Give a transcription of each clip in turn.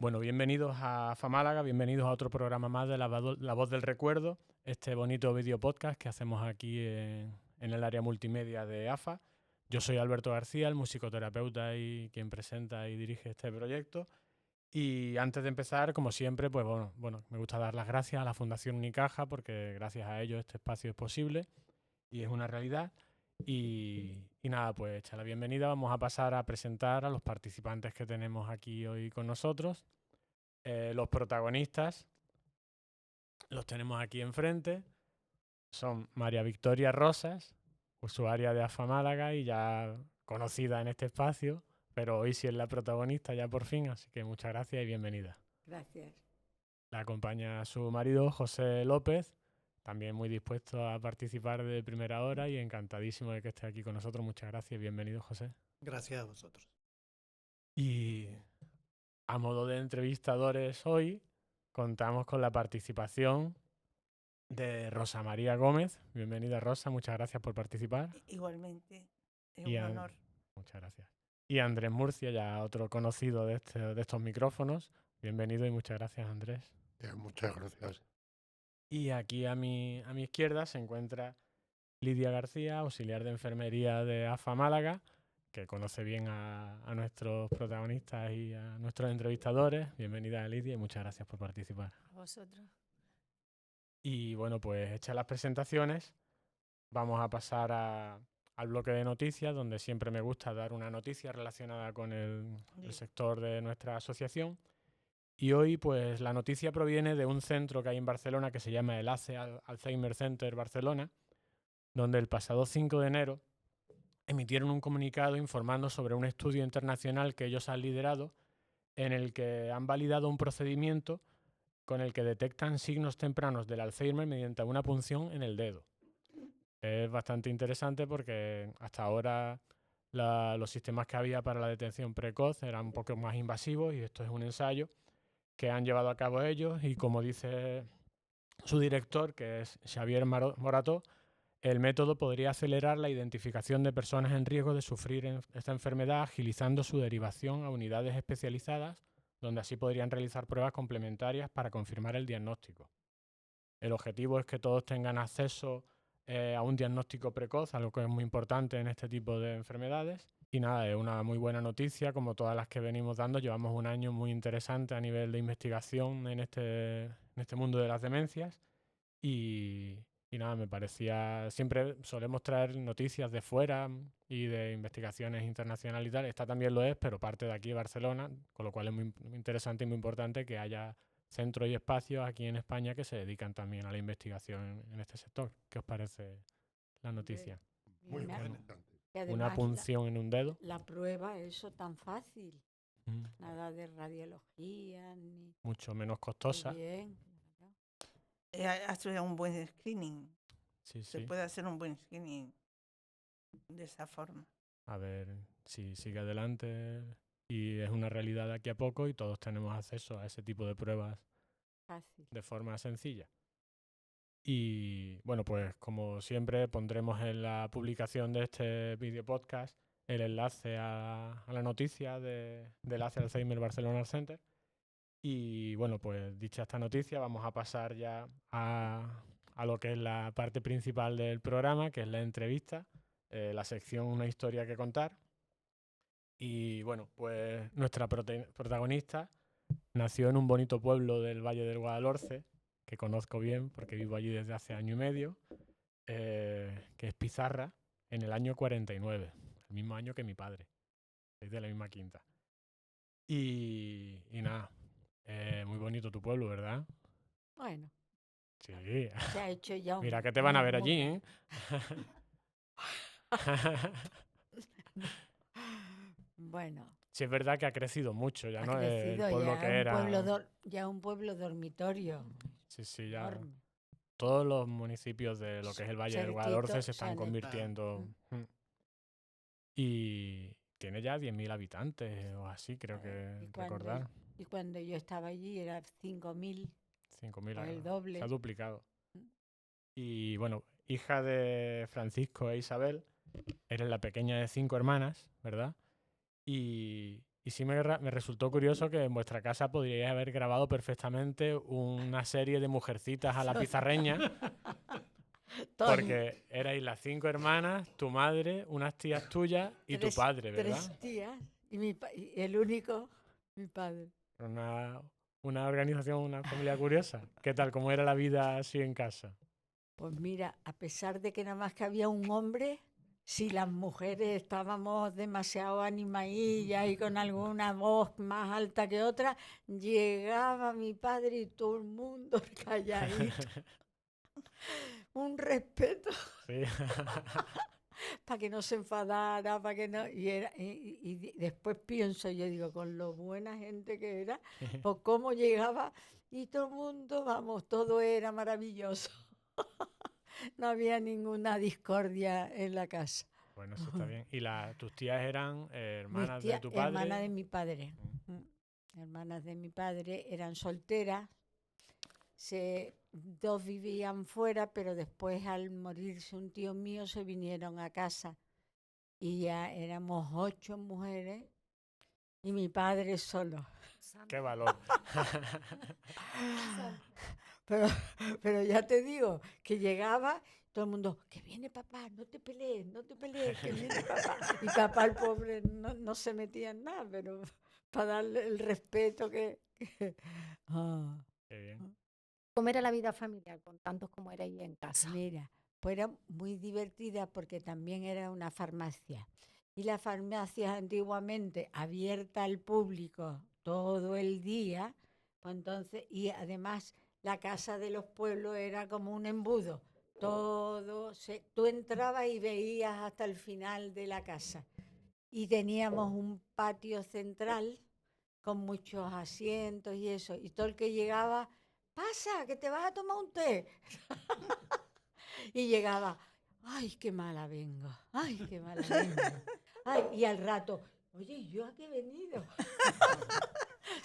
Bueno, bienvenidos a AFA Málaga, bienvenidos a otro programa más de La Voz del Recuerdo, este bonito video podcast que hacemos aquí en el área multimedia de AFA. Yo soy Alberto García, el musicoterapeuta y quien presenta y dirige este proyecto. Y antes de empezar, como siempre, pues bueno, me gusta dar las gracias a la Fundación Unicaja porque gracias a ellos este espacio es posible y es una realidad. Y nada, pues hecha la bienvenida, vamos a pasar a presentar a los participantes que tenemos aquí hoy con nosotros. Los protagonistas los tenemos aquí enfrente. Son María Victoria Rosas, usuaria de AFA Málaga y ya conocida en este espacio, pero hoy sí es la protagonista ya por fin, así que muchas gracias y bienvenida. Gracias. La acompaña su marido, José López, también muy dispuesto a participar de primera hora y encantadísimo de que esté aquí con nosotros. Muchas gracias y bienvenido, José. Gracias a vosotros. Y a modo de entrevistadores hoy contamos con la participación de Rosa María Gómez. Bienvenida, Rosa, muchas gracias por participar. Igualmente, es Y un honor. Muchas gracias. Y Andrés Murcia, ya otro conocido de estos micrófonos. Bienvenido y muchas gracias, Andrés. Muchas gracias. Y aquí a mi izquierda se encuentra Lidia García, auxiliar de enfermería de AFA Málaga, que conoce bien a nuestros protagonistas y a nuestros entrevistadores. Bienvenida, Lidia, y muchas gracias por participar. A vosotros. Y bueno, pues hechas las presentaciones, vamos a pasar al bloque de noticias, donde siempre me gusta dar una noticia relacionada con el sector de nuestra asociación. Y hoy, pues la noticia proviene de un centro que hay en Barcelona que se llama el ACE Alzheimer Center Barcelona, donde el pasado 5 de enero emitieron un comunicado informando sobre un estudio internacional que ellos han liderado, en el que han validado un procedimiento con el que detectan signos tempranos del Alzheimer mediante una punción en el dedo. Es bastante interesante porque hasta ahora los sistemas que había para la detención precoz eran un poco más invasivos y esto es un ensayo que han llevado a cabo ellos y, como dice su director, que es Xavier Morató, el método podría acelerar la identificación de personas en riesgo de sufrir esta enfermedad, agilizando su derivación a unidades especializadas, donde así podrían realizar pruebas complementarias para confirmar el diagnóstico. El objetivo es que todos tengan acceso a un diagnóstico precoz, algo que es muy importante en este tipo de enfermedades. Y nada, es una muy buena noticia, como todas las que venimos dando. Llevamos un año muy interesante a nivel de investigación en este mundo de las demencias. Y nada, me parecía... Siempre solemos traer noticias de fuera y de investigaciones internacionales y tal. Esta también lo es, pero parte de aquí de Barcelona, con lo cual es muy interesante y muy importante que haya centros y espacios aquí en España que se dedican también a la investigación en este sector. ¿Qué os parece la noticia? Muy Además, interesante. Una punción en un dedo. la prueba, eso tan fácil. Mm. Nada de radiología, ni... Mucho menos Muy costosa. bien. Hacer un buen screening. Sí, Se sí. puede hacer un buen screening de esa forma. A ver si sigue adelante y es una realidad de aquí a poco y todos tenemos acceso a ese tipo de pruebas Fácil. de forma sencilla. Y bueno, pues como siempre pondremos en la publicación de este video podcast el enlace a la noticia del ACE Alzheimer Barcelona Center. Y bueno, pues dicha esta noticia, vamos a pasar ya a lo que es la parte principal del programa, que es la entrevista, la sección Una historia que contar. Y bueno, pues nuestra protagonista nació en un bonito pueblo del Valle del Guadalhorce, que conozco bien porque vivo allí desde hace año y medio, que es Pizarra, en el año 49, el mismo año que mi padre. Es de la misma quinta. Y nada, muy bonito tu pueblo, ¿verdad? Bueno, Sí. se ha hecho ya un... Mira que te van a ver muy allí, grande. ¿eh? Bueno, Sí, es verdad que ha crecido mucho, ya ha no es el crecido pueblo ya, que es un era. pueblo, ya un pueblo dormitorio. Sí, sí, ya. Enorme. Todos los municipios de lo que es el Valle del Guadalhorce Cerquito se se están han convirtiendo. Y tiene ya 10.000 habitantes o así, creo que recordar. y cuando yo estaba allí era 5.000 5.000, o el se ha doble. duplicado. Y bueno, hija de Francisco e Isabel, eres la pequeña de 5 hermanas, ¿verdad? Y Y sí me resultó curioso que en vuestra casa podríais haber grabado perfectamente una serie de mujercitas a la pizarreña, Todas, porque erais las 5 hermanas, tu madre, unas tías tuyas y tu tres, padre, ¿verdad? 3 tías y el único, mi padre. Una organización, una familia curiosa. ¿Qué tal? ¿Cómo era la vida así en casa? Pues mira, a pesar de que nada más que había un hombre, si las mujeres estábamos demasiado animadillas y con alguna voz más alta que otra, llegaba mi padre y todo el mundo calladito. Un respeto Sí. para que no se enfadara, para que no. Y después pienso, yo digo, con lo buena gente que era, pues cómo llegaba y todo el mundo, vamos, todo era maravilloso. No había ninguna discordia en la casa. Bueno, eso está bien. ¿Y tus tías eran Mis hermanas de tías, tu padre? hermanas de mi padre. Mm. Hermanas de mi padre eran solteras. Dos vivían fuera, pero después al morirse un tío mío se vinieron a casa. Y ya éramos 8 mujeres y mi padre solo. ¡Qué valor! Pero, pero ya te digo, que llegaba todo el mundo, que viene papá, no te pelees, que viene papá. Y papá, el pobre, no se metía en nada, pero para darle el respeto Ah, Qué bien. ¿Cómo era la vida familiar con tantos como era ahí en casa? Mira, pues era muy divertida porque también era una farmacia. Y la farmacia antiguamente abierta al público todo el día, pues entonces, y además la casa de los pueblos era como un embudo. Tú entrabas y veías hasta el final de la casa. Y teníamos un patio central con muchos asientos y eso. Y todo el que llegaba, pasa, que te vas a tomar un té. Y llegaba, ay, qué mala vengo, ay, qué mala vengo. Ay, y al rato, oye, ¿yo a qué he venido?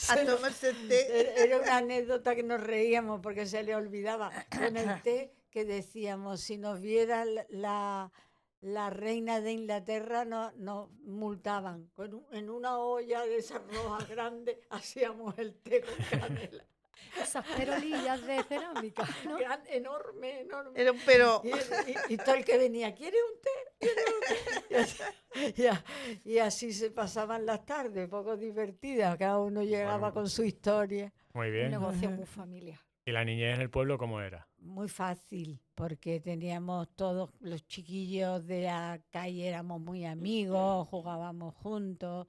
A tomarse el té. Era una anécdota que nos reíamos porque se le olvidaba con el té que decíamos, si nos viera la reina de Inglaterra nos multaban. En una olla de esas rojas grandes hacíamos el té con canela. Esas perolillas de cerámica, ¿no? Enorme, enorme. Era un pero. Y todo el que venía, ¿quiere un té? ¿Quiere un té? Y así se pasaban las tardes, poco divertidas. Cada uno llegaba Bueno. con su historia. Muy Un bien. negocio muy familiar. ¿Y la niñez en el pueblo cómo era? Muy fácil, porque teníamos todos los chiquillos de la calle, éramos muy amigos, jugábamos juntos.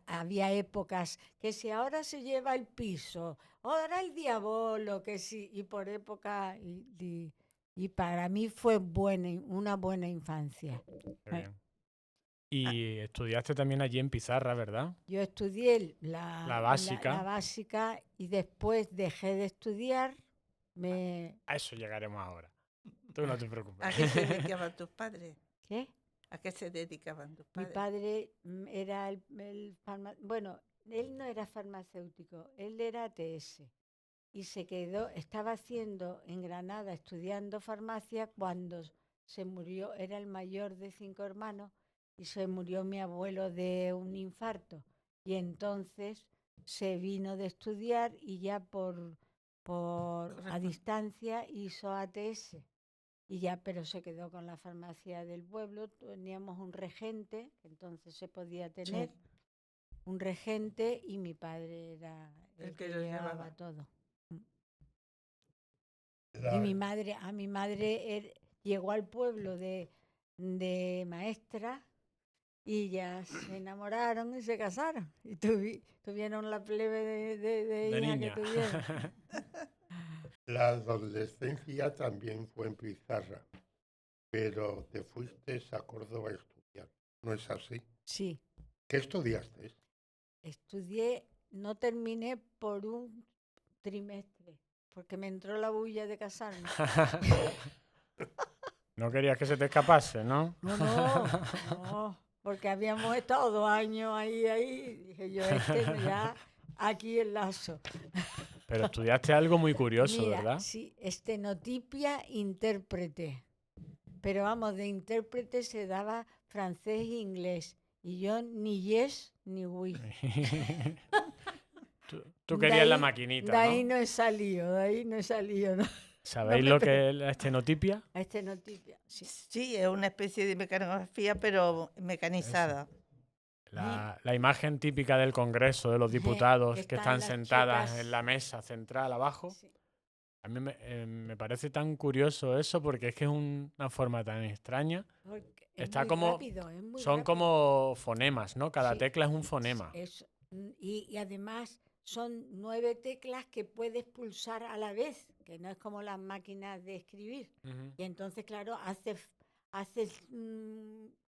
Había épocas que si ahora se lleva el piso, ahora el diablo, que sí, y por época, y para mí fue una buena infancia. Qué bien. Y estudiaste también allí en Pizarra, ¿verdad? Yo estudié la básica. básica y después dejé de estudiar. A eso llegaremos ahora. Tú no te preocupes. ¿A qué se dedicaban tus padres? ¿Qué? ¿A qué se dedicaban tus Mi padres? padre era bueno, él no era farmacéutico, él era ATS. Y estaba haciendo en Granada, estudiando farmacia, cuando se murió, era el mayor de 5 hermanos, y se murió mi abuelo de un infarto. Y entonces se vino de estudiar y ya a distancia hizo ATS. Y ya, pero se quedó con la farmacia del pueblo. Teníamos un regente, que entonces se podía tener, un regente, y mi padre era el que lo llevaba llevaba. todo. La- Y a mi madre llegó al pueblo de maestra y ya se enamoraron y se casaron. Y tuvieron la plebe de De hija niña. que tuvieron. La adolescencia también fue en Pizarra, pero te fuiste a Córdoba a estudiar. ¿No es así? Sí, ¿Qué estudiaste? estudié, no terminé por un trimestre, porque me entró la bulla de casarme. No querías que se te escapase, ¿no? No, porque habíamos estado 2 años ahí, dije yo, ya aquí el lazo. Pero estudiaste algo muy curioso, Mira, ¿verdad? sí, estenotipia, intérprete. Pero vamos, de intérprete se daba francés e inglés. Y yo ni yes ni oui. Tú De querías la ahí- maquinita, De ahí ¿no? no he salido, de ahí no he salido. ¿No? ¿Sabéis me lo pe- que es la estenotipia? Este noticia. Sí. Sí, es una especie de mecanografía, pero mecanizada. La imagen típica del Congreso, de los Que diputados que están están las sentadas chicas. en la mesa central abajo. Sí. A mí me parece tan curioso eso porque es que es una forma tan extraña. Porque es Está muy como- rápido, es muy Son rápido. como fonemas, ¿no? Cada Sí, tecla es un fonema. Eso. Y además son 9 teclas que puedes pulsar a la vez, que no es como las máquinas de escribir. Ujú. Y entonces, claro, haces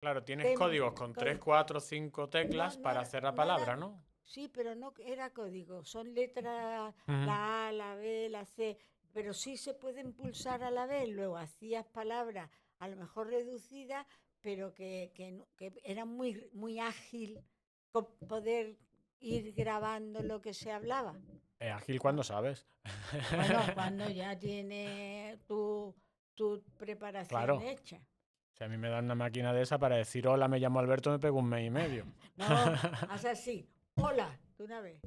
Claro, tienes Tem- códigos con 3, 4, 5 teclas no para era- hacer la no palabra, era- ¿no? Sí, pero no era código, son letras, Ujú. la A, la B, la C, pero sí se pueden pulsar a la vez. Luego hacías palabras a lo mejor reducidas, pero que era muy, muy ágil poder ir grabando lo que se hablaba. Es ágil cuando sabes. Bueno, cuando ya tiene tu preparación Claro. hecha. Si a mí me dan una máquina de esa para decir hola, me llamo Alberto, me pego un mes y medio. No, haz así, hola, de una vez.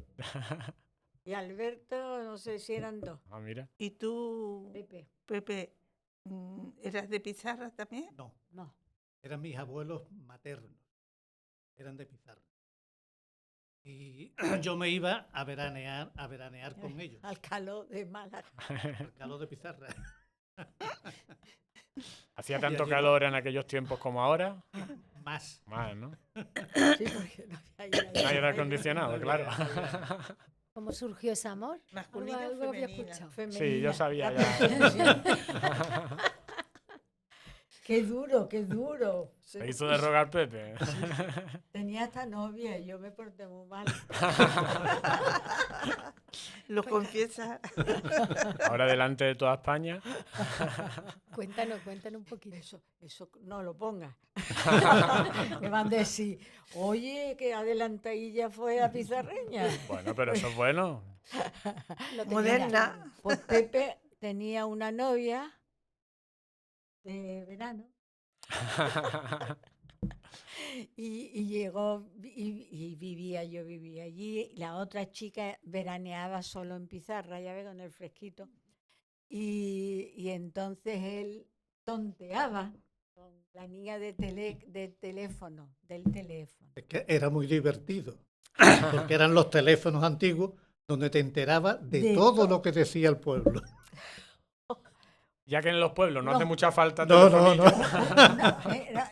Y Alberto, no sé si eran 2. Ah, mira. ¿Y tú, Pepe, Pepe, eras de pizarra también? No, no. eran mis abuelos maternos, eran de pizarra. Y yo me iba a veranear con ellos, Al calor de Málaga. al calor de pizarra. ¿Hacía Y tanto allí calor en aquellos tiempos como ahora? Más. Más, ¿no? Sí, porque no había aire. No hay aire acondicionado, No claro. había- ¿Cómo surgió ese amor? Masculina o Algo había femenina. escuchado. Sí, yo Femenina, sabía la ya. presencia. Qué duro, qué duro. Se hizo de rogar Pepe. Tenía esta novia y yo me porté muy mal. ¿Lo confiesa? Ahora delante de toda España. Cuéntanos un poquito. Eso no lo pongas. Me van a decir, oye, que adelantadilla fue a Pizarreña. Bueno, pero eso es bueno. Lo tenía Moderna. Pues Pepe tenía una novia de verano y llegó yo vivía allí. La otra chica veraneaba solo en Pizarra, ya ve, con el fresquito. Y entonces él tonteaba con la niña del teléfono. Es que era muy divertido, porque eran los teléfonos antiguos donde te enterabas de De todo todo. lo que decía el pueblo. Ya que en los pueblos no No. hace mucha falta No, telefonillo.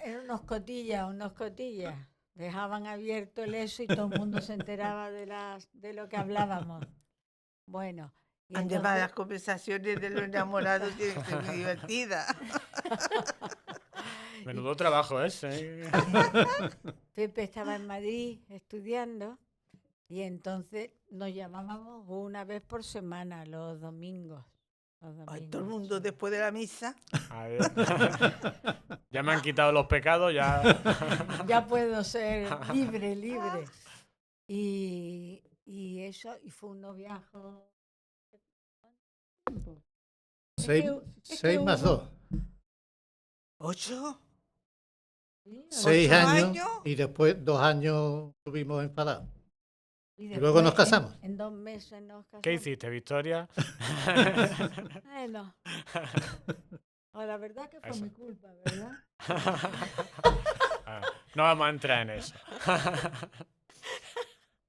Eran unos cotillas. Dejaban abierto el eso y todo el mundo se enteraba de lo que hablábamos. Bueno. y Además, entonces- las conversaciones de los enamorados tienen que ser muy divertidas. Menudo trabajo ese. ¿Eh? Pepe estaba en Madrid estudiando y entonces nos llamábamos una vez por semana, los domingos. Ay, todo el mundo después de la misa. A ver. Ya me han quitado los pecados, ya. Ya puedo ser libre. Y eso, y fue un noviazgo. Seis, es seis que más hubo- 2. 8. Sí, 6 ¿8 años años? y después 2 años estuvimos enfadados. y luego nos después casamos. En 2 meses nos casamos. ¿Qué hiciste, Victoria? Bueno. La verdad que fue Eso. mi culpa, ¿verdad? Ah, no vamos a entrar en eso.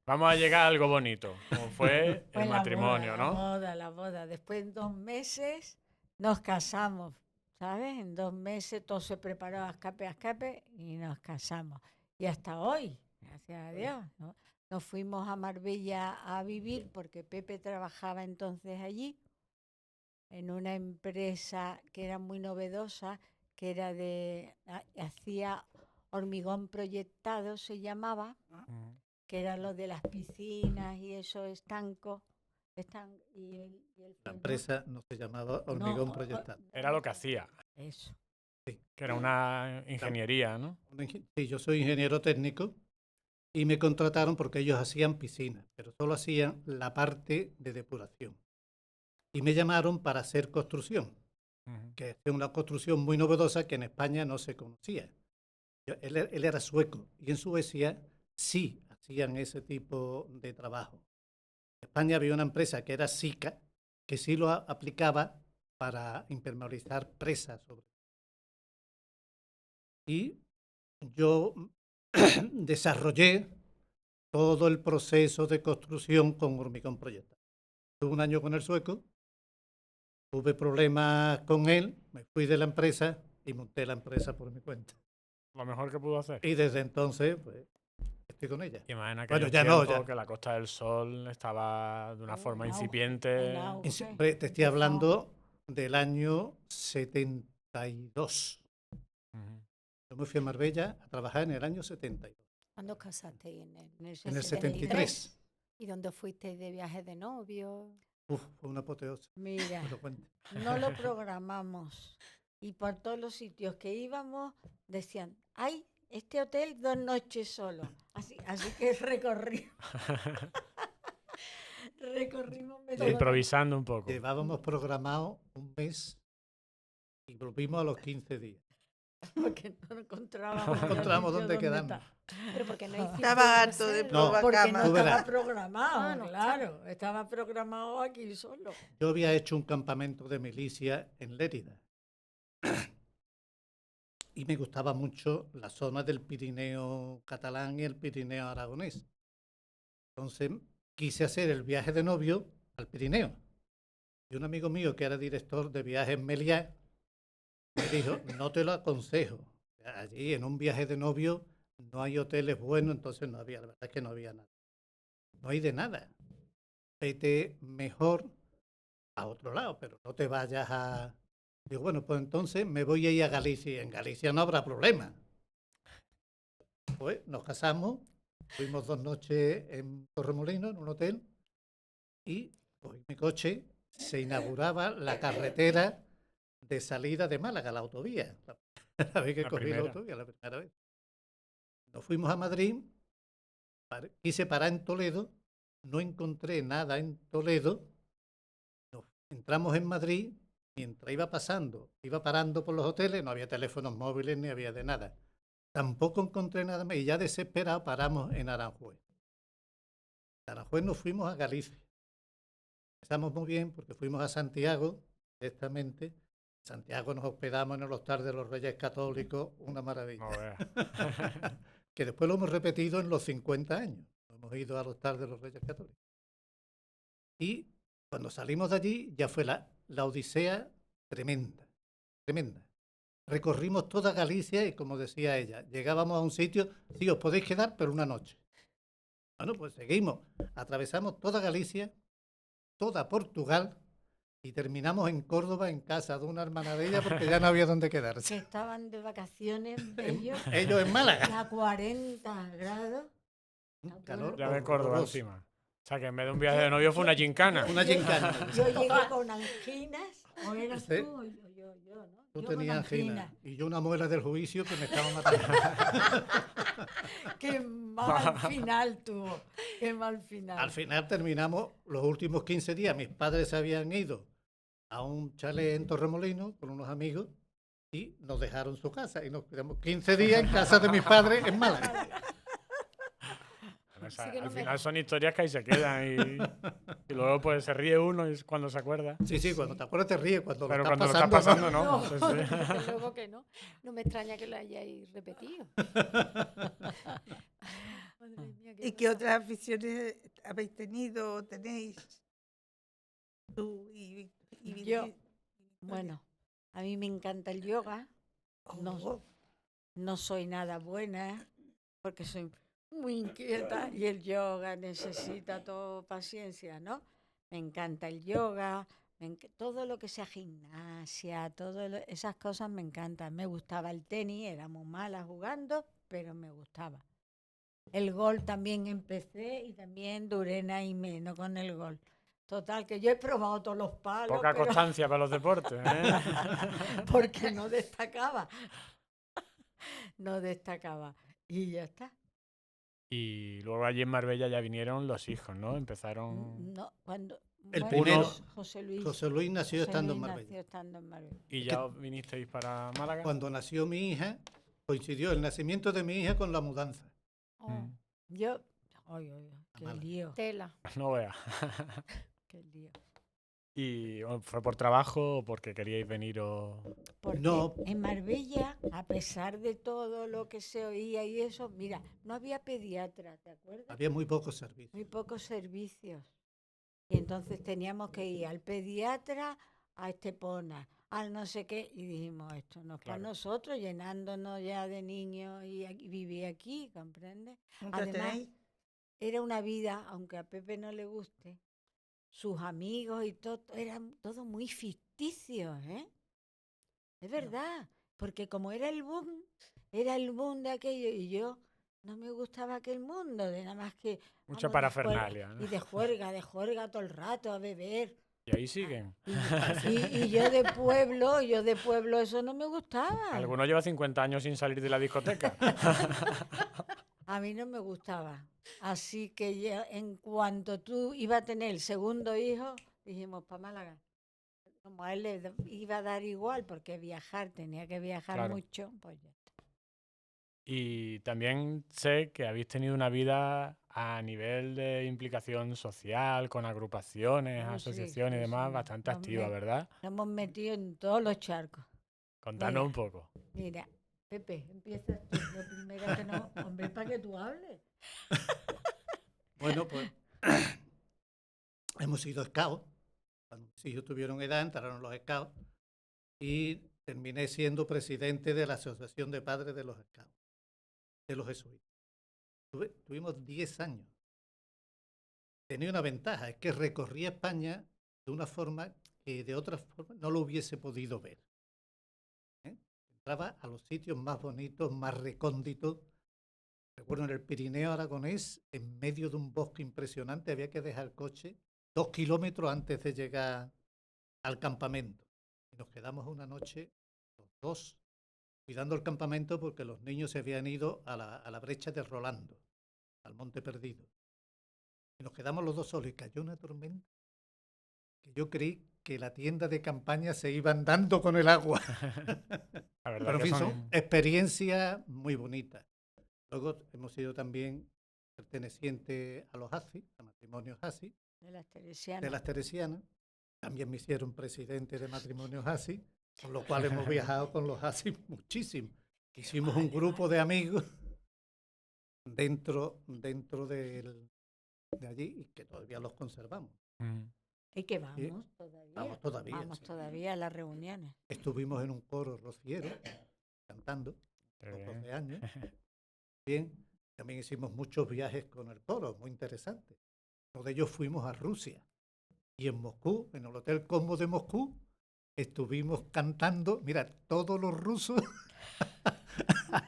Vamos a llegar a algo bonito, como fue Fue el la matrimonio, boda, ¿no? La boda. Después en 2 meses nos casamos, ¿sabes? En 2 meses todo se preparó a escape y nos casamos. Y hasta hoy, gracias a Dios, ¿no? Nos fuimos a Marbella a vivir porque Pepe trabajaba entonces allí en una empresa que era muy novedosa, que era hacía hormigón proyectado, se llamaba, Mm. que era lo de las piscinas y esos estancos. Y el La fondo- empresa no se llamaba No, Hormigón Proyectado. Era lo que hacía, Eso. que era una ingeniería, ¿no? Sí, yo soy ingeniero técnico y me contrataron porque ellos hacían piscinas, pero solo hacían la parte de depuración. Y me llamaron para hacer construcción, Ujú. que es una construcción muy novedosa que en España no se conocía. Él era sueco y en Suecia sí hacían ese tipo de trabajo. En España había una empresa que era Sika, que sí lo aplicaba para impermeabilizar presas. Y yo desarrollé todo el proceso de construcción con hormigón proyectado. Tuve un año con el sueco, tuve problemas con él, me fui de la empresa y monté la empresa por mi cuenta. Lo mejor que pudo hacer. Y desde entonces, pues, estoy con ella. Y más en Bueno, aquellos ya no, tiempos ya. que la Costa del Sol estaba de una En forma auge, incipiente. en auge. Te estoy hablando del año 72. Ujú. Yo me fui a Marbella a trabajar en el año 72. ¿Cuándo os casasteis? En el En el 73. 73. ¿Y dónde fuisteis de viaje de novio? Fue una apoteosis. Mira, Te lo cuento. no lo programamos. Y por todos los sitios que íbamos decían, ay, este hotel 2 noches solo. Así que recorrimos Sí, medio improvisando un poco. Llevábamos programado un mes y volvimos a los 15 días. porque no encontrábamos, No encontramos sitio dónde quedarnos. está. Pero porque no hiciste Estaba harto de reserva. No, Porque no Tú estaba verás. programado, Ah, no claro. Estaba programado aquí solo. Yo había hecho un campamento de milicia en Lérida. Y me gustaba mucho la zona del Pirineo catalán y el Pirineo aragonés. Entonces quise hacer el viaje de novio al Pirineo. Y un amigo mío que era director de viajes en Meliá me dijo, no te lo aconsejo. Allí en un viaje de novio no hay hoteles buenos, entonces no había, la verdad es que no había nada. No hay de nada. Vete mejor a otro lado, pero no te vayas a... Digo, bueno, pues entonces me voy a ir a Galicia. En Galicia no habrá problema. Pues nos casamos, fuimos 2 noches en Torremolinos, en un hotel, y cogí mi coche, se inauguraba la carretera de salida de Málaga, la autovía. La vez que La cogí la primera. autovía, la primera vez. Nos fuimos a Madrid, quise parar en Toledo, no encontré nada en Toledo, entramos en Madrid, mientras iba parando por los hoteles, no había teléfonos móviles ni había de nada. Tampoco encontré nada más y ya desesperado paramos en Aranjuez. De Aranjuez nos fuimos a Galicia. Empezamos muy bien porque fuimos a Santiago directamente. En Santiago nos hospedamos en el Hostal de los Reyes Católicos, una maravilla. No veas. Que después lo hemos repetido en los 50 años. Hemos ido al Hostal de los Reyes Católicos. Y cuando salimos de allí ya fue la odisea tremenda, tremenda. Recorrimos toda Galicia y, como decía ella, llegábamos a un sitio, sí, os podéis quedar, pero una noche. Bueno, pues seguimos. Atravesamos toda Galicia, toda Portugal y terminamos en Córdoba en casa de una hermana de ella porque ya no había dónde Que quedarse. estaban de vacaciones ellos Ellos en Málaga. a 40 grados. Un calor Ya de Córdoba horroroso. encima. O sea, que en vez de un viaje de novio fue una gincana. Una gincana. Yo llegué con anginas, o eras Sí. tú, o yo, ¿no? Tú Yo con tenías angina. angina y yo una muela del juicio que me estaba matando. Qué mal final tuvo, qué mal final. Al final terminamos los últimos 15 días. Mis padres se habían ido a un chalet en Torremolinos con unos amigos y nos dejaron su casa y nos quedamos 15 días en casa de mis padres en Málaga. O sea, Sí que no al me- final son historias que ahí se quedan y luego pues se ríe uno y es cuando se acuerda. Sí, sí, cuando te acuerdas te ríes, cuando Pero lo cuando estás lo estás pasando, pasando, no. no. Sí, sí. Desde luego que no. No me extraña que lo hayáis repetido. Madre mía, ¿Y qué cosa. otras aficiones habéis tenido o tenéis? Tú y Yo, Victoria? bueno, a mí me encanta el yoga. No, Oh, no soy nada buena porque soy muy inquieta y el yoga necesita todo paciencia, ¿no? Me encanta el yoga, todo lo que sea gimnasia, esas cosas me encantan. Me gustaba el tenis, era muy mala jugando, pero me gustaba. El golf también empecé y también duré nada y menos con el golf. Total, que yo he probado todos los palos, Poca pero constancia para los deportes, ¿eh? porque no destacaba. No destacaba. Y ya está. Y luego allí en Marbella ya vinieron los hijos, ¿no? Empezaron No, cuando El bueno, primero, José Luis. José Luis nació José estando en Luis Marbella. nació estando en Marbella. y ya os vinisteis para Málaga. Cuando nació mi hija, Coincidió el nacimiento de mi hija con la mudanza. Oh, Mm. Yo, ay, ay, ay, qué mala. lío, tela. No vea. qué lío. ¿Y bueno, fue por trabajo o porque queríais venir o...? Porque No. en Marbella, a pesar de todo lo que se oía y eso, mira, no había pediatra, ¿te acuerdas? Había muy pocos servicios. Muy pocos servicios. Y entonces teníamos que ir al pediatra, a Estepona, al no sé qué, y dijimos, esto no es para Claro. nosotros, llenándonos ya de niños y vivir aquí, ¿comprendes? ¿No Además, tenéis? era una vida, aunque a Pepe no le guste, sus amigos y todo, eran todos muy ficticios, ¿eh? Es verdad, porque como era el boom de aquello, y yo no me gustaba aquel mundo, de nada más que Mucha vamos parafernalia, ¿no? y de juerga todo el rato a beber. Y ahí siguen. Y yo de pueblo, eso no me gustaba. Alguno lleva 50 años sin salir de la discoteca. A mí no me gustaba. Así que ya, en cuanto tú ibas a tener el segundo hijo, dijimos para Málaga. Como a él le iba a dar igual, porque viajar, tenía que viajar Claro. mucho, pues ya está. Y también sé que habéis tenido una vida a nivel de implicación social, con agrupaciones, Oh, sí, asociaciones y sí, demás, sí. bastante Nos activa, met- ¿verdad? Nos hemos metido en todos los charcos. Contanos Mira. un poco. Mira, Pepe, empiezas tú. Lo primero que no, hombre, para que tú hables. Bueno, pues hemos sido scouts. Cuando mis hijos tuvieron edad, entraron los scouts y terminé siendo presidente de la Asociación de Padres de los Scouts, de los jesuitas. Tuvimos 10 años. Tenía una ventaja, es que recorría España de una forma que de otra forma no lo hubiese podido ver. ¿eh? Entraba a los sitios más bonitos, más recónditos. Recuerdo en el Pirineo aragonés, en medio de un bosque impresionante, había que dejar el coche 2 kilómetros antes de llegar al campamento. Y nos quedamos una noche, los dos, cuidando el campamento porque los niños se habían ido a la brecha de Rolando, al Monte Perdido. Y nos quedamos los dos solos y cayó una tormenta que yo creí que la tienda de campaña se iba andando con el agua. La verdad Pero en que fin, son son... experiencias muy bonitas. Luego hemos sido también pertenecientes a los ASI, a matrimonios ASI, De las teresianas. de las teresianas. También me hicieron presidente de matrimonios ASI, con lo cual hemos viajado con los ASI muchísimo. Hicimos un grupo de amigos dentro de allí y que todavía los conservamos. Mm. Y que Y vamos todavía. vamos todavía. Vamos Sí. todavía a las reuniones. Estuvimos en un coro rociero cantando, Qué con bien. 12 años. Bien, también hicimos muchos viajes con el coro, muy interesantes. Uno de ellos fuimos a Rusia y en Moscú, en el Hotel Cosmo de Moscú, estuvimos cantando, mira, todos los rusos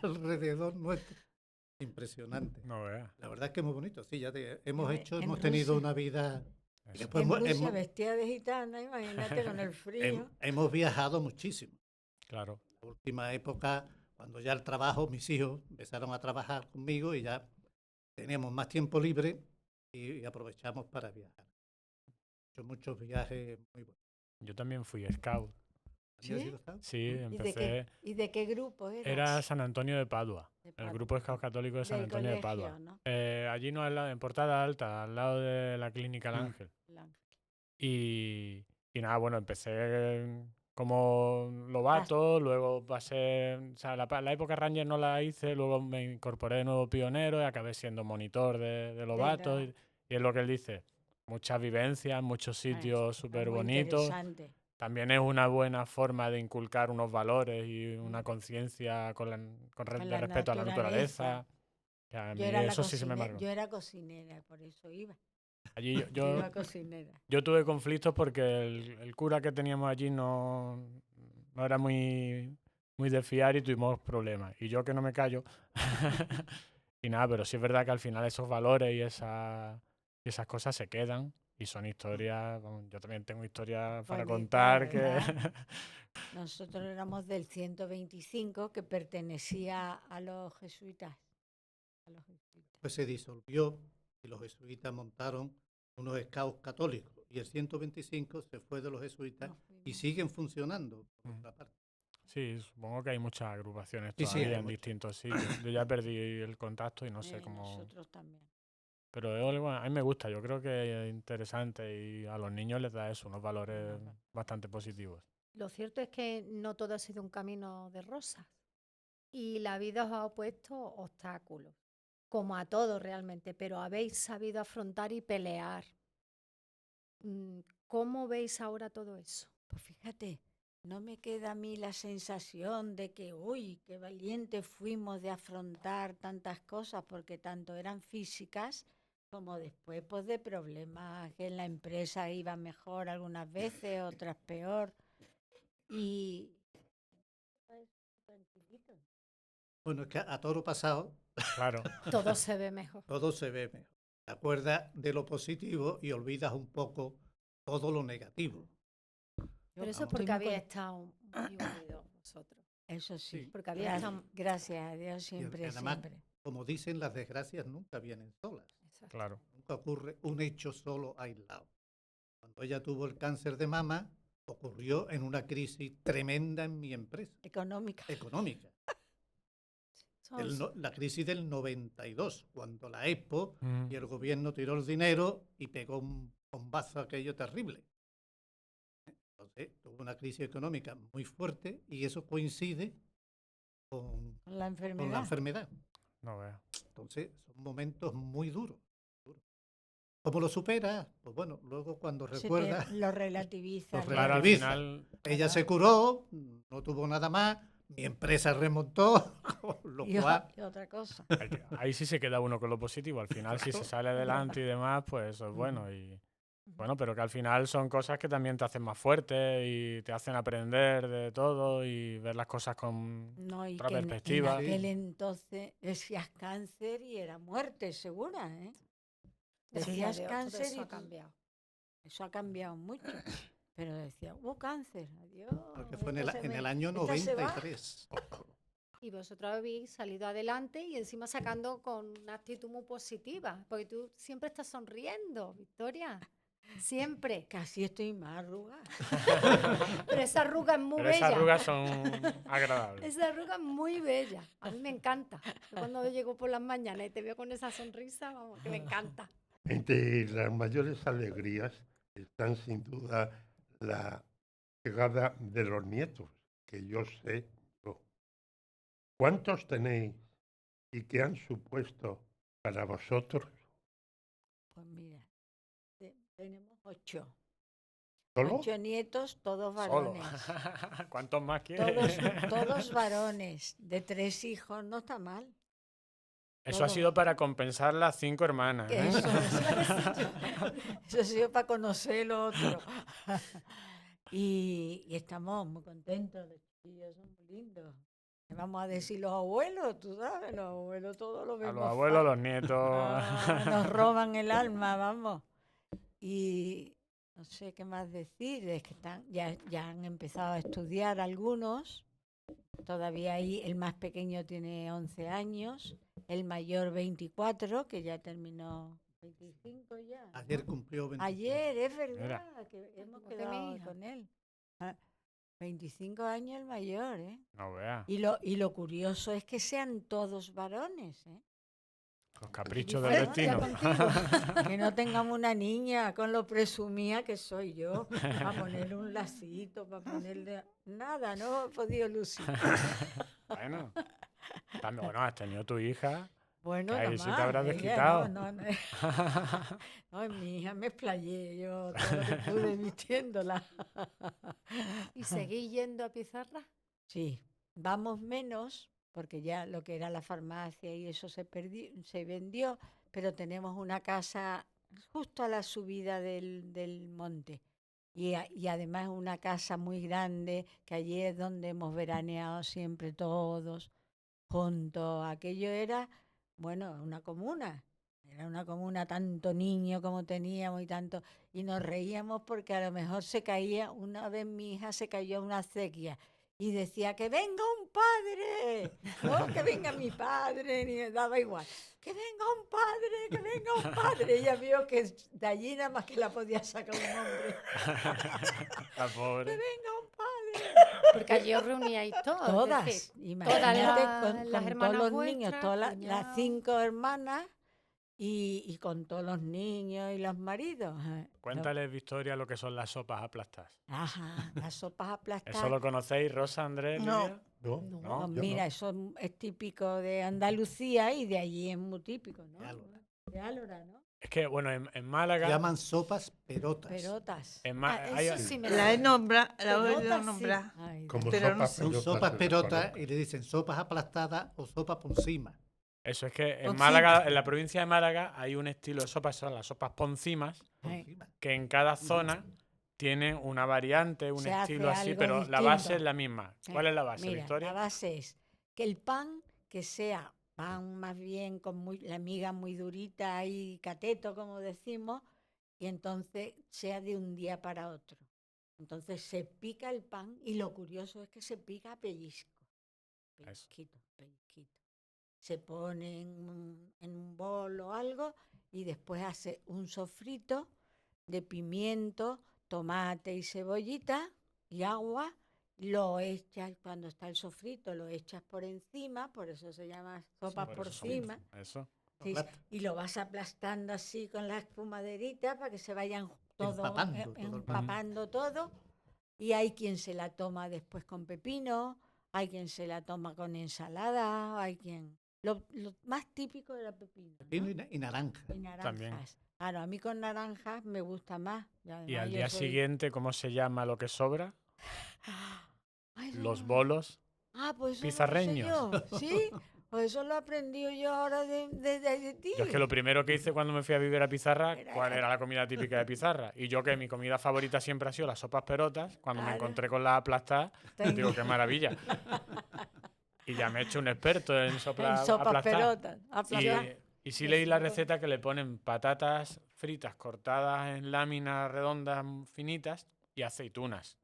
alrededor nuestro. Impresionante. No veas. La verdad es que es muy bonito. Sí, hemos En tenido Rusia- una vida. Y Eso. después En hemos, Rusia, hemos- vestida de gitana, imagínate con el frío. hemos viajado muchísimo. Claro. La última época, cuando ya el trabajo, mis hijos empezaron a trabajar conmigo y ya teníamos más tiempo libre y aprovechamos para viajar. He hecho muchos viajes muy buenos. Yo también fui scout. ¿También has ¿Sí? sido scout? Sí, ¿Y de empecé... ¿Y de qué grupo eras? Era San Antonio de Padua. De El Padua. grupo Scout Católico de San Del Antonio de colegio, Padua. ¿no? Allí no, en Portada Alta, al lado de la Clínica El Ángel. Y nada, bueno, empecé como lobato, luego pasé, o sea, la época Ranger no la hice, luego me incorporé de nuevo pionero y acabé siendo monitor de lobato. Y es lo que él dice, muchas vivencias, muchos sitios súper Muy bonitos. interesante. También es una buena forma de inculcar unos valores y una conciencia de la respeto a la naturaleza. naturaleza. Que a mí Yo era, eso sí se me marcó. yo era cocinera, por eso iba. Allí Yo iba cocinera. yo tuve conflictos porque el cura que teníamos allí no era muy de fiar y tuvimos problemas. Y yo que no me callo. Y nada, pero sí es verdad que al final esos valores y esas cosas se quedan y son historias. Vamos, yo también tengo historias para Bonita, contar ¿verdad? Nosotros éramos del 125 que pertenecía a los jesuitas. Pues se disolvió y los jesuitas montaron unos scouts católicos y el 125 se fue de los jesuitas Nos fuimos. y siguen funcionando, por otra parte. Sí, supongo que hay muchas agrupaciones Sí, sí, todavía hay en muchas. distintos sitios. Yo ya perdí el contacto y no sé cómo... Nosotros también. Pero es algo, a mí me gusta, yo creo que es interesante y a los niños les da eso, unos valores bastante positivos. Lo cierto es que no todo ha sido un camino de rosas y la vida os ha puesto obstáculos, como a todos realmente, pero habéis sabido afrontar y pelear. ¿Cómo veis ahora todo eso? Pues fíjate, no me queda a mí la sensación de que, uy, qué valientes fuimos de afrontar tantas cosas, porque tanto eran físicas como después pues de problemas que en la empresa iba mejor algunas veces, otras peor. Y Bueno, es que a toro pasado Claro, Todo se ve mejor. todo se ve mejor. Te acuerdas de lo positivo y olvidas un poco todo lo negativo. Pero eso es estoy porque muy había con- estado muy unidos vosotros. Eso sí, Sí. Porque había estado... gracias a Dios Y siempre, además, siempre. como dicen, las desgracias nunca vienen solas. Exacto. claro. Nunca ocurre un hecho solo aislado. Cuando ella tuvo el cáncer de mama, ocurrió en una crisis tremenda en mi empresa, Económica. económica. Son- La crisis del 92, cuando la Expo Mm. y el gobierno tiró el dinero y pegó un bombazo aquello terrible. Entonces, tuvo una crisis económica muy fuerte y eso coincide con, Con la con la enfermedad. enfermedad. No veas. Entonces, son momentos muy duros. ¿Cómo lo superas? Pues bueno, luego cuando recuerdas, Lo relativiza. Lo ¿no? Claro, al relativiza. final, ella se curó, no tuvo nada más, mi empresa remontó, con lo Y cual, otra cosa. ahí sí se queda uno con lo positivo. Al final, si se sale adelante y demás, pues eso es bueno. Y bueno, pero que al final son cosas que también te hacen más fuerte y te hacen aprender de todo y ver las cosas con No, y otra que en perspectiva. aquel entonces decías cáncer y era muerte segura, ¿eh? Gracias a Decías Dios, todo cáncer eso y ha cambiado. eso ha cambiado mucho. Pero decía, cáncer, adiós. porque fue en esta el, se en me- el año esta se va". 93. Y vosotros habéis salido adelante y encima sacando con una actitud muy positiva, porque tú siempre estás sonriendo, Victoria. Siempre. Casi estoy más arrugada. Pero esa arruga es muy Pero esas bella. arrugas son agradables. Esa arruga es muy bella. A mí me encanta. Yo cuando llego por las mañanas y te veo con esa sonrisa, vamos, que me encanta. Entre las mayores alegrías están sin duda la llegada de los nietos, que yo sé. ¿Cuántos tenéis y qué han supuesto para vosotros? Pues mira, tenemos 8. ¿Solo? 8 nietos, todos Solo. varones. ¿Cuántos más quieres? Todos varones. De 3 hijos, no está mal. Eso ha sido para compensar las 5 hermanas. ¿eh? Eso ha sido para conocer lo otro. Y estamos muy contentos, los chiquillos son muy lindos. ¿Qué vamos a decir los abuelos? Tú sabes, los abuelos todos lo A vemos. los abuelos, los nietos. Nos roban el alma, vamos. Y no sé qué más decir, es que ya han empezado a estudiar algunos. Todavía ahí el más pequeño tiene 11 años, el mayor 24, que ya terminó 25 ya. ¿no? Ayer cumplió 25. Ayer, es verdad, Mira. que hemos Igual que mi quedado hija. con él. 25 años el mayor, ¿eh? No veas. Y lo curioso es que sean todos varones, ¿eh? Los caprichos del Diferencia destino. Que no tengamos una niña con lo presumida que soy yo, para ponerle un lacito, para ponerle... Nada, no he podido lucir. Bueno, también, bueno, has tenido tu hija. Bueno, Que ahí nada sí te más, habrás ella desquitado. No, en mi hija me explayé yo todo lo que pude vistiéndola. ¿Y seguís yendo a pizarra? Sí, vamos menos, porque ya lo que era la farmacia y eso se vendió, pero tenemos una casa justo a la subida del monte. Y además una casa muy grande, que allí es donde hemos veraneado siempre todos juntos. Aquello era, bueno, una comuna. Era una comuna, tanto niño como teníamos y tanto. Y nos reíamos porque a lo mejor se caía, una vez mi hija se cayó a una acequia y decía, que venga un padre. No, que venga mi padre, ni me daba igual. Que venga un padre, que venga un padre. Ella vio que de allí nada más que la podía sacar un hombre. La pobre. Que venga un padre. Porque allí os reuníais todos. es Todas, decir, imagínate, las con todos hermanas los niños, vuestras, todas las cuñados. 5 hermanas y con todos los niños y los maridos. Cuéntales, Victoria, lo que son las sopas aplastas. Ajá, las sopas aplastadas. ¿Eso lo conocéis, Rosa, Andrés, No. Lidia? No, No. ¿No? Pues yo mira, no. eso es típico de Andalucía y de allí es muy típico, ¿no? De Álora. De Álora, ¿no? Es que, bueno, en Se Málaga... llaman sopas perotas. Perotas. hay- Eso sí me La he suena. nombrado, la he oído Perotas, sí. nombrar. Ay, Como Pero no sopas sé. Son perotas sopas se las perotas conozco. y le dicen sopas aplastadas o sopas por encima. Eso es que en Poncimas. Málaga, en la provincia de Málaga, hay un estilo de sopas, son las sopas poncimas, Por Ay. encima. que en cada zona tiene una variante, un Se hace estilo así, algo pero la base distinto. es la misma. ¿Cuál es la base, Mira, Victoria? la base es que el pan, que sea pan más bien con la miga muy durita y cateto, como decimos, y entonces sea de un día para otro. Entonces se pica el pan y lo curioso es que se pica a pellizco. Pellizquito, pellizquito. Se pone en un bol o algo y después hace un sofrito de pimiento, tomate y cebollita y agua. Lo echas cuando está el sofrito, lo echas por encima, por eso se llama sopa Por por eso son- encima. Eso. Sí, Aplasta. y lo vas aplastando así con la espumaderita para que se vayan todo Empapando todo el pan. empapando todo. Y hay quien se la toma después con pepino, hay quien se la toma con ensalada, hay quien... Lo más típico era pepino, ¿no? Pepino y naranja. Y naranjas. También. Claro, a mí con naranjas me gusta más. Y además al yo día soy- siguiente, ¿cómo se llama lo que sobra? Ay, eso Los no- bolos. Ah, pues eso pizarreños. no lo sé yo. ¿Sí? Pues eso lo aprendí yo ahora de ti. Yo es que lo primero que hice cuando me fui a vivir a Pizarra, Era ¿cuál la- era la comida típica de Pizarra? Y yo que mi comida favorita siempre ha sido las sopas perotas, cuando me Claro. encontré con las aplastadas, Tengo- digo, qué maravilla. Y ya me he hecho un experto en en sopas sopas aplastadas. perotas. Y, aplastadas. y sí Y leí así la lo- receta que le ponen patatas fritas cortadas en láminas redondas finitas y aceitunas.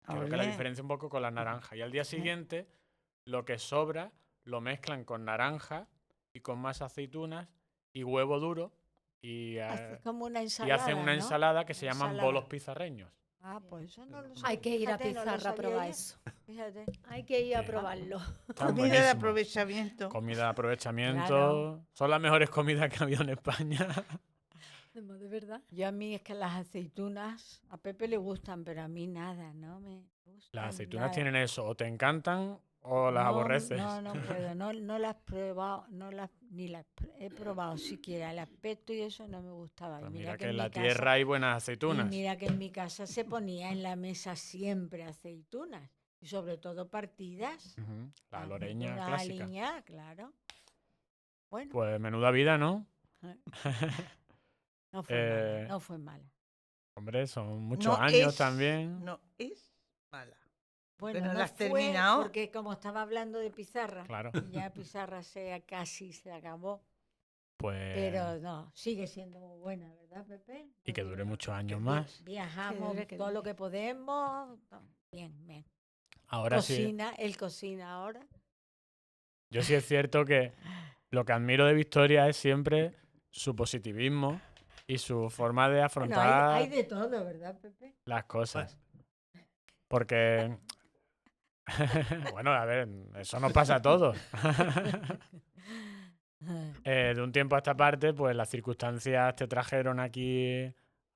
Creo que la Ole. diferencia un poco con las naranjas. Y al día siguiente, lo que sobra lo mezclan con naranja y con más aceitunas y huevo duro y, Haces como una y ensalada. hacen una ¿no? ensalada que se llaman Ensalada. bolos pizarreños. Ah, pues eso no lo Hay sabía. Hay que ir a Fíjate, no lo Pizarra a sabía probar yo. eso. Fíjate. Hay que ir a Sí. probarlo. Están Comida de buenísimos. aprovechamiento. Comida de aprovechamiento. Claro. Son las mejores comidas que ha habido en España. De verdad. Yo a mí es que las aceitunas, a Pepe le gustan, pero a mí nada, no me gustan. Las aceitunas nada. tienen eso, o te encantan o las No, aborreces. No puedo, no las he probado, ni las he probado siquiera. El aspecto y eso no me gustaba. Y Pues mira mira que que en mi la casa- tierra hay buenas Y aceitunas. mira que en mi casa se ponía en la mesa siempre aceitunas. Y sobre todo partidas. Ujú, La Las loreña aceitunas clásica. aliñadas, claro. Bueno, Pues menuda vida, ¿no? no fue eh, mala, no fue mala. Hombre, son muchos No años es- también. No es mala. Bueno, Pero no la has fue terminado. porque como estaba hablando de pizarra, Claro. y ya pizarra casi se acabó. Pues. Pero no, sigue siendo muy buena, ¿verdad, Pepe? Y que dure muchos años Vi- más. Viajamos que todo lo dure. que podemos. Bien, bien. Ahora sí. Él cocina ahora. Yo sí es cierto que lo que admiro de Victoria es siempre su positivismo y su forma de Bueno, afrontar hay de todo, ¿verdad, Pepe? las cosas. Porque. Bueno, a ver, eso nos pasa a todos. De un tiempo a esta parte, pues las circunstancias te trajeron aquí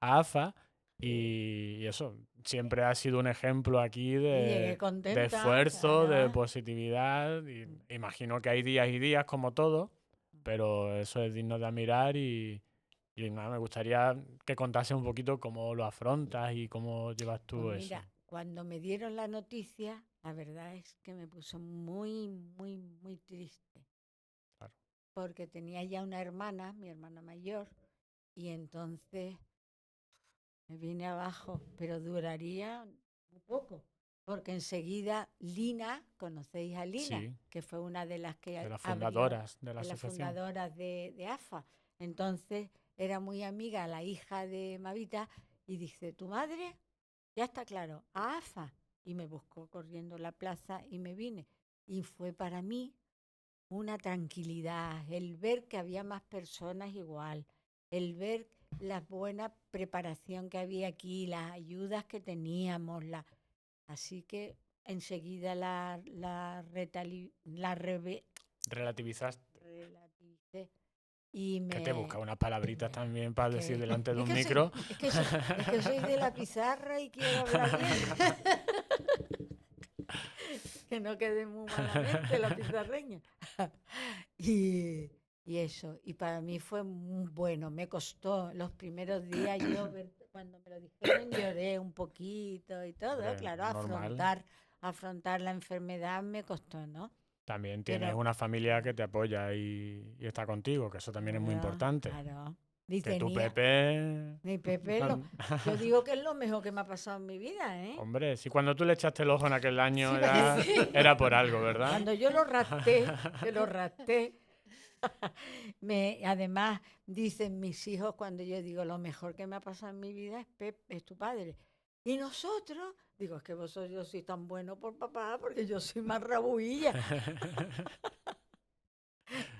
a AFA y eso siempre ha sido un ejemplo aquí Y llegué de contenta. esfuerzo, de claro. positividad. Y imagino que hay días y días como todo, pero eso es digno de admirar y nada, me gustaría que contase un poquito cómo lo afrontas y cómo llevas tú Pues eso. mira, cuando me dieron la noticia, la verdad es que me puso muy, muy, muy triste. Claro. Porque tenía ya una hermana, mi hermana mayor, y entonces me vine abajo, pero duraría un poco. Porque enseguida Lina, conocéis a Lina, Sí. que fue una de las que De las abrió- fundadoras de la de las asociación. fundadoras de AFA. Entonces era muy amiga la hija de Mavita y dice, ¿tu madre? Ya está claro, a AFA. Y me buscó corriendo la plaza y me vine. Y fue para mí una tranquilidad, el ver que había más personas igual, el ver la buena preparación que había aquí, las ayudas que teníamos. Así que enseguida la Relativizaste. relativicé y Que te busca unas palabritas me- también para que- decir delante de es un que soy- micro. es que soy de la pizarra y quiero hablar bien. Que no quede muy malamente la pizarreña. y, y eso, y para mí fue muy bueno, me costó los primeros días, cuando me lo dijeron lloré un poquito y todo, Hombre, claro, normal. afrontar la enfermedad me costó, ¿no? También tienes Pero- una familia que te apoya y está contigo, que eso también es muy Claro, importante. claro. Y Que tu tenía, Pepe... mi Pepe, yo digo que es lo mejor que me ha pasado en mi vida, ¿eh? Hombre, si cuando tú le echaste el ojo en aquel año Sí, ya sí. era por algo, ¿verdad? Cuando yo lo rapté, que lo rapté, además dicen mis hijos cuando yo digo lo mejor que me ha pasado en mi vida es es tu padre. Y nosotros, digo, es que vosotros yo soy tan bueno por papá porque yo soy más rabuilla.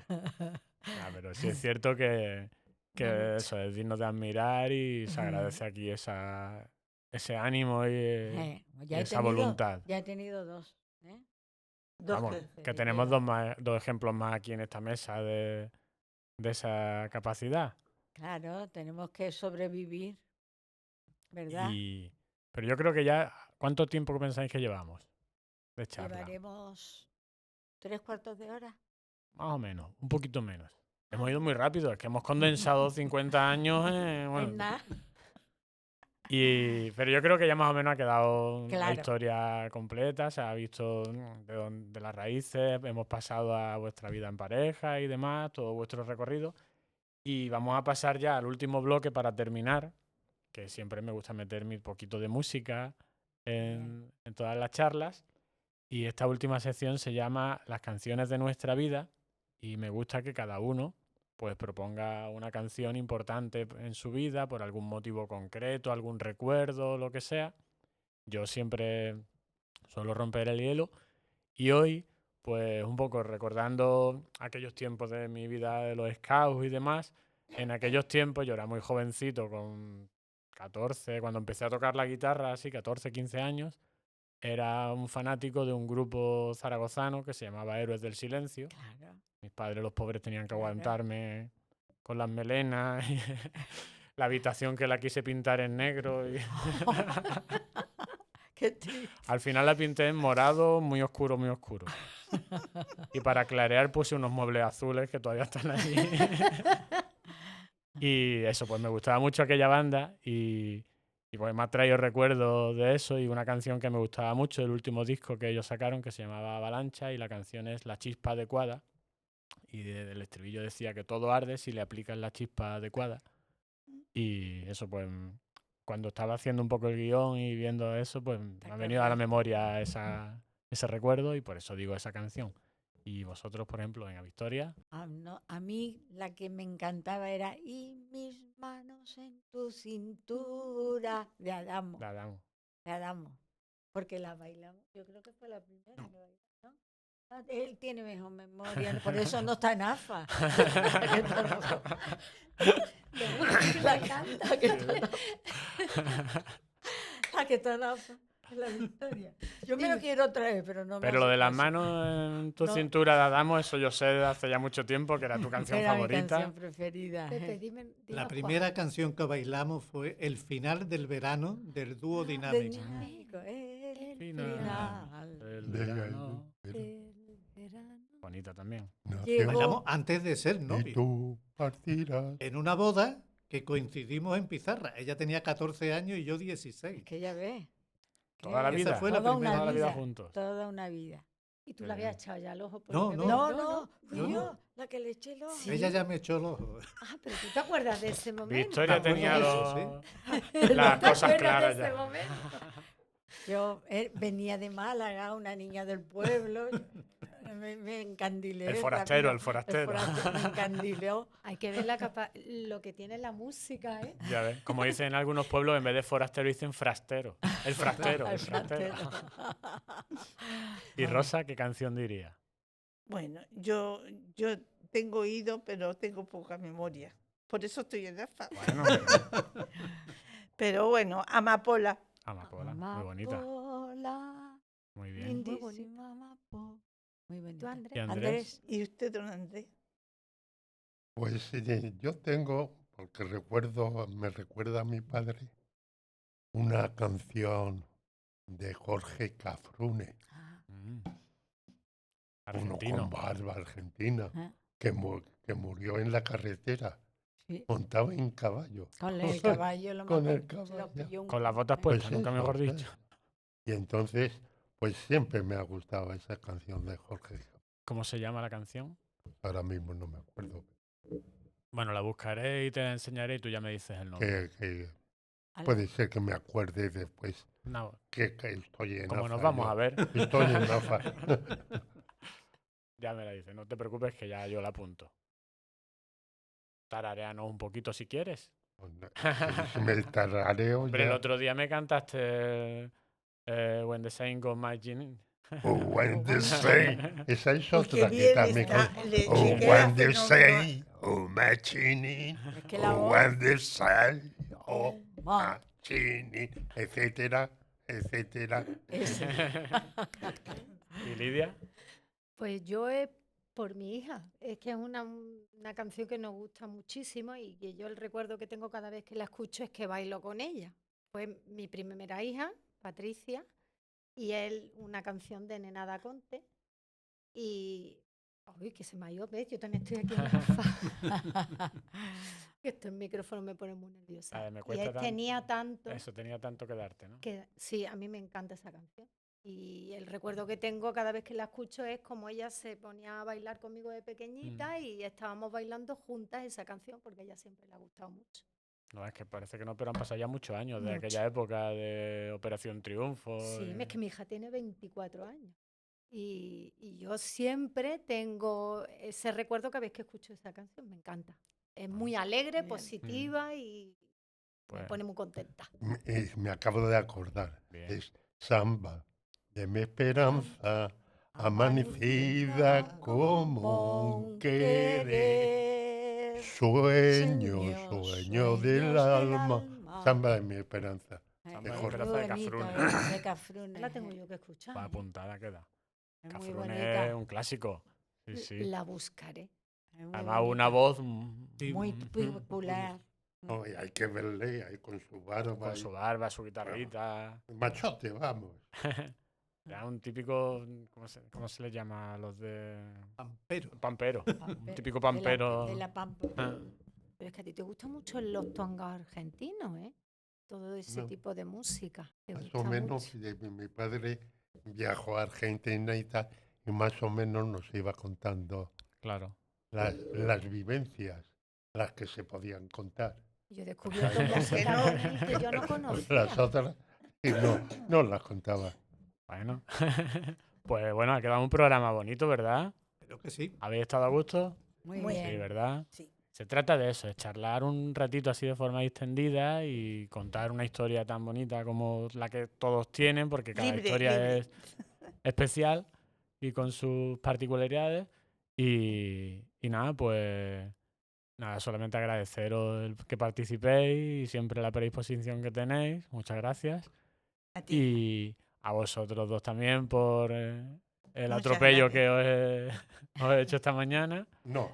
Ah, pero sí es cierto que Mucho. eso es digno de admirar y se agradece aquí ese ánimo y Ya he esa tenido, voluntad. ya he tenido dos. ¿Eh? Dos Vamos, que- que tenemos dos ejemplos más aquí en esta mesa de esa capacidad. Claro, tenemos que sobrevivir, ¿verdad? Pero yo creo que ya, ¿cuánto tiempo pensáis que llevamos de charla? Llevaremos 3/4 de hora. Más o menos, un poquito menos. Hemos ido muy rápido, es que hemos condensado 50 años Es bueno, nada. pero yo creo que ya más o menos ha quedado la Claro. historia completa, se ha visto de las raíces, hemos pasado a vuestra vida en pareja y demás, todo vuestro recorrido. Y vamos a pasar ya al último bloque para terminar, que siempre me gusta meter mi poquito de música en todas las charlas. Y esta última sección se llama Las canciones de nuestra vida y me gusta que cada uno pues proponga una canción importante en su vida por algún motivo concreto, algún recuerdo, lo que sea. Yo siempre suelo romper el hielo y hoy pues un poco recordando aquellos tiempos de mi vida de los scouts y demás. En aquellos tiempos yo era muy jovencito, con 14, cuando empecé a tocar la guitarra, así 14, 15 años. Era un fanático de un grupo zaragozano que se llamaba Héroes del Silencio. Claro. Mis padres, los pobres, tenían que Claro. aguantarme con las melenas y la habitación que la quise pintar en negro. Y Qué triste. al final la pinté en morado, muy oscuro, muy oscuro. Y para clarear puse unos muebles azules que todavía están ahí. Y eso, pues me gustaba mucho aquella banda y pues me ha traído recuerdos de eso y una canción que me gustaba mucho, el último disco que ellos sacaron que se llamaba Avalancha y la canción es La chispa adecuada y el estribillo decía que todo arde si le aplicas la chispa adecuada y eso pues cuando estaba haciendo un poco el guión y viendo eso pues me ha venido a la memoria ese recuerdo y por eso digo esa canción. Y vosotros, por ejemplo, en A Victoria. No, a mí la que me encantaba era Y mis manos en tu cintura de Adamo. La damos. De Adamo. Porque la bailamos. Yo creo que fue la primera que bailamos, ¿no? Ah, él tiene mejor memoria, por eso no está en AFA. La canta que está en AFA. La que está en AFA. Es la Victoria. Yo me lo quiero traer, pero no me Pero lo hace de las caso. manos en tu No. cintura de Adamo, eso yo sé de hace ya mucho tiempo que era tu canción Era mi favorita. canción preferida. Pepe, dime La cuál. primera canción que bailamos fue El final del verano del dúo Dynamic. Dinámico, el Final final. del De- verano. El verano. Bonita también. Llegó- Bailamos antes de ser Y novios. tú partirás. En una boda que coincidimos en Pizarra. Ella tenía 14 años y yo 16. Es que ya ves. Toda la que Esa vida. fue la toda primera una Toda la vida vida, juntos. toda una vida. Y tú Qué le habías bien. echado ya el ojo por No, el no. bebé. No, fui no. yo la que le eché el ojo. Sí. Ella ya me echó el ojo. Ah, pero tú te acuerdas de ese momento. Victoria Me acuerdo tenía de eso, las ¿Te cosas acuerdas claras de ese ya. momento? Yo venía de Málaga, una niña del pueblo. Me encandilé. El forastero, el rápido. forastero. Me encandiló. Hay que ver lo que tiene la música, ¿eh? Ya ves. Como dicen en algunos pueblos, en vez de forastero dicen frastero. El frastero, el Al frastero. frastero. Y Rosa, ¿qué canción diría? Bueno, yo tengo oído, pero tengo poca memoria. Por eso estoy en AFA. Bueno, Pero bueno, Amapola. Amapola, muy bonita. Amapola, Muy bien. Muy bonito. Lindísima amapola. Muy bonito. ¿Tú, Andrés? ¿Y Andrés? Andrés. ¿Y usted, don Andrés? Pues yo tengo, porque me recuerda a mi padre, una canción de Jorge Cafrune, Ah, Mm. uno Argentino. con barba argentina, ah, que murió en la carretera, sí. montado en caballo. Con el caballo lo Con mató, el se lo caballo. pilló un Con las botas caballo. puestas, nunca mejor eso, dicho. Y entonces, pues siempre me ha gustado esa canción de Jorge. ¿Cómo se llama la canción? Ahora mismo no me acuerdo. Bueno, la buscaré y te la enseñaré y tú ya me dices el nombre. Que Al- puede ser que me acuerde después No, que estoy en como nos AFA vamos yo. a ver, Estoy en AFA. ya me la dices. No te preocupes que ya yo la apunto. Tarareanos un poquito si quieres. Si me tarareo Hombre, el ya. otro día me cantaste When the Saint Goes Marching In. Oh, when the say. Esa es Pues qué otra que bien también. está, le Oh, chequea when the fenómeno. say. Oh, marching in. Es que la Oh, voz. when the say. Oh, Ma- marching in. Etcétera, etcétera. ese. ¿Y Lidia? Pues yo es por mi hija. Es que es una canción que nos gusta muchísimo y que yo el recuerdo que tengo cada vez que la escucho es que bailo con ella. Fue mi primera hija, Patricia, y él una canción de Nena da Conte. Y... Uy, que se me ha ido, ¿ves? Yo también estoy aquí en la que esto el micrófono me pone muy nerviosa. Me Y cuesta él tenía tanto Eso tenía tanto que darte, ¿no? que sí, a mí me encanta esa canción. Y el recuerdo que tengo cada vez que la escucho es como ella se ponía a bailar conmigo de pequeñita y estábamos bailando juntas esa canción porque a ella siempre le ha gustado mucho. No, es que parece que no, pero han pasado ya muchos años de Mucho. aquella época de Operación Triunfo. Sí, es que mi hija tiene 24 años. Y yo siempre tengo ese recuerdo cada vez que escucho esa canción, me encanta. Es muy alegre, Bien. positiva y me Pues, pone muy contenta. Me acabo de acordar. Bien. Es samba de mi esperanza, amanecida como un querer. Sueño, sueño del alma. Samba de mi esperanza. Samba de Jorge. Esperanza de Muy bonito, Cafrune. de Cafrune. La tengo yo que escuchar. Va ¿eh? apuntada queda. Es muy Cafrune bonita. es un clásico. Sí, sí. La buscaré. Es muy Además, una bonita. voz Muy popular. No, y hay que verle ahí con su barba. con y- su barba, su guitarrita. Machote, vamos. Era un típico, ¿cómo se le llama a los de Pampero. pampero? Un Pampe- típico de la- pampero. De la Pampa. Ah, Pero es que a ti te gustan mucho los tangos argentinos, ¿eh? Todo ese No. tipo de música. Te Más gusta o menos, mucho. mi padre viajó a Argentina y tal, y más o menos nos iba contando claro. las vivencias, las que se podían contar. Yo he descubierto Las música no. con él que yo no conocía. Las otras, y no las contaba. Bueno. Pues bueno, ha quedado un programa bonito, ¿verdad? Creo que sí. ¿Habéis estado a gusto? Muy Muy bien. Sí, ¿verdad? Sí. Se trata de eso, es charlar un ratito así de forma extendida y contar una historia tan bonita como la que todos tienen, porque cada Libre, historia libre. es especial y con sus particularidades. Y nada, pues nada, solamente agradeceros el que participéis y siempre la predisposición que tenéis. Muchas gracias. A ti. Y a vosotros dos también por el Muchas atropello gracias. que os he hecho esta mañana. No.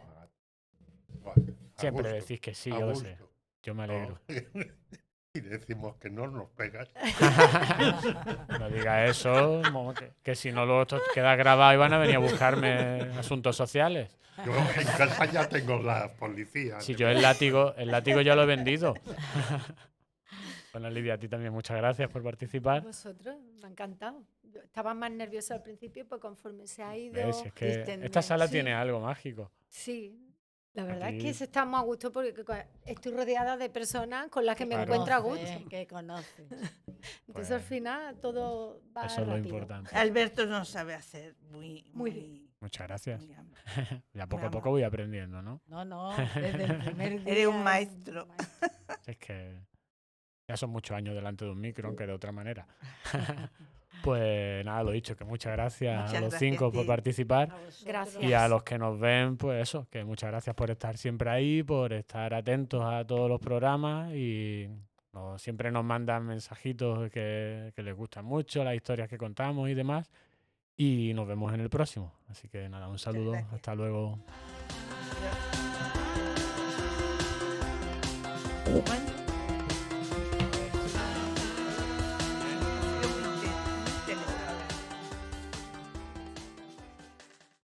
A Siempre gusto, decís que sí, a yo lo sé. gusto. Yo me alegro. No. Y decimos que no nos pegas. No diga eso, que si no luego esto queda grabado y van a venir a buscarme asuntos sociales. Yo en casa ya tengo la policía. Si yo el látigo ya lo he vendido. Bueno, Lidia, a ti también muchas gracias por participar. Vosotros, me ha encantado. Yo estaba más nerviosa al principio, pues conforme se ha ido. ¿Ves? Es que Kristen, esta sala sí. tiene algo mágico. Sí, la verdad es Aquí- que se está muy a gusto porque estoy rodeada de personas con las que me Claro. encuentro a gusto. Que conoce. Entonces al Pues, final todo va Eso es lo rápido. importante. Alberto no sabe hacer Muy muy Muchas gracias. muy amable. Ya poco a Vamos. poco voy aprendiendo, ¿no? No, desde el primer día. Eres un maestro. Es que ya son muchos años delante de un micro, aunque de otra manera. Pues nada, lo dicho, que muchas gracias Muchas a los gracias 5 a por ti. participar. Gracias. Y a los que nos ven, pues eso, que muchas gracias por estar siempre ahí, por estar atentos a todos los programas y siempre nos mandan mensajitos que les gustan mucho, las historias que contamos y demás. Y nos vemos en el próximo. Así que nada, un saludo. gracias. Hasta luego. Bueno.